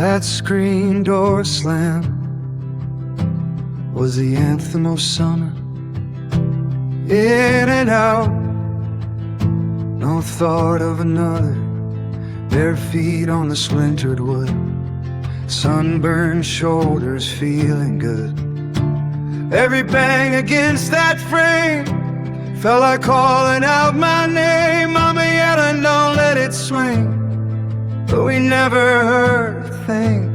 That screen door slam was the anthem of summer. In and out, no thought of another. Bare feet on the splintered wood, sunburned shoulders feeling good. Every bang against that frame felt like calling out my name. Mama yelling, don't let it swing. But we never heard a thing.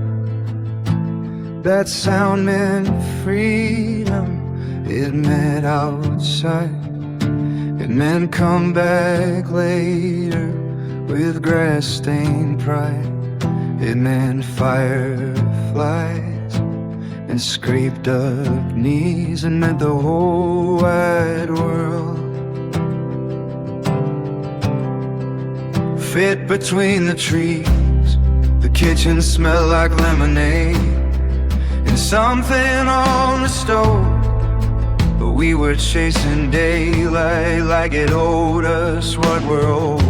That sound meant freedom. It meant outside. It meant come back later with grass-stained pride. It meant fireflies and scraped up knees. It meant the whole wide world fit between the trees. The kitchen smelled like lemonade and something on the stove. But we were chasing daylight like it owed us what we're owed.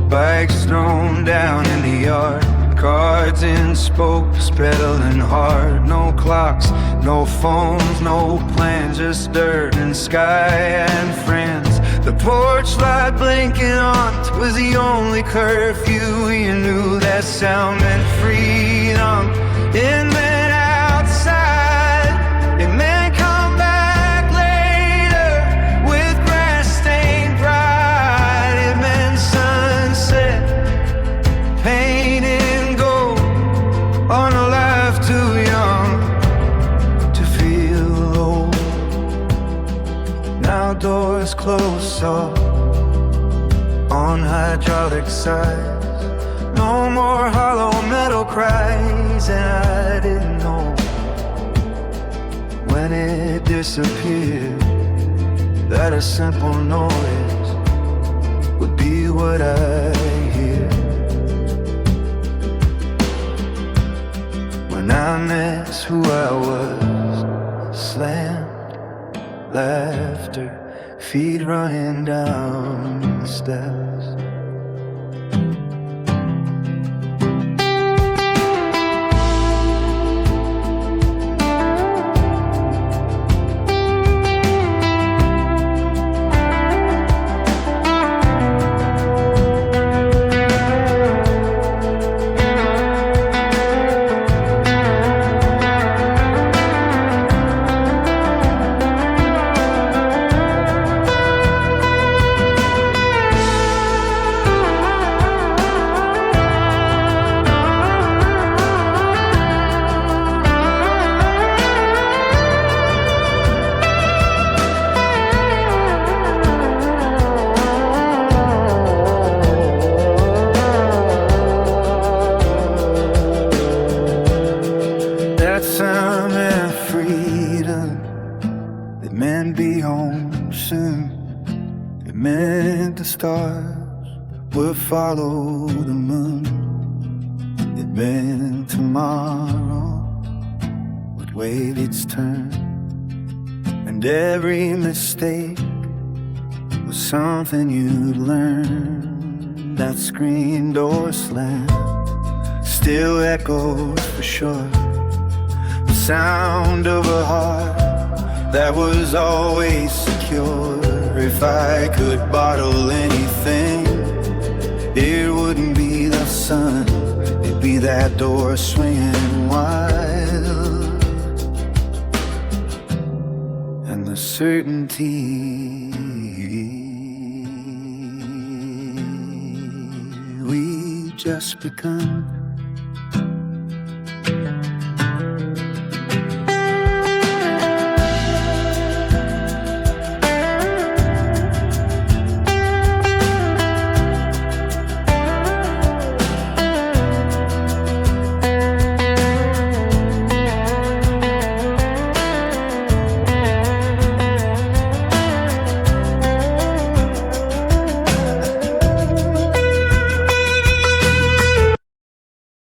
Bikes thrown down in the yard, cards in spokes pedaling hard. No clocks, no phones, no plans, just dirt and sky and friends. The porch light blinking on was the only curfew we knew. That sound meant freedom. It meant outside. It meant come back later with grass-stained pride. It meant sunset painted gold on a life too young to feel old. Now doors closed soft on hydraulic sides. No more hollow metal cries. And I didn't know when it disappeared that a simple noise would be what I hear when I miss who I was. Slammed laughter, feet running down the steps. Sound and freedom. It meant be home soon. It meant the stars would follow the moon. It meant tomorrow would wait its turn, and every mistake was something you'd learn. That screen door slam still echoes for sure. Sound of a heart that was always secure. If I could bottle anything, it wouldn't be the sun, it'd be that door swinging wide, and the certainty we just begun.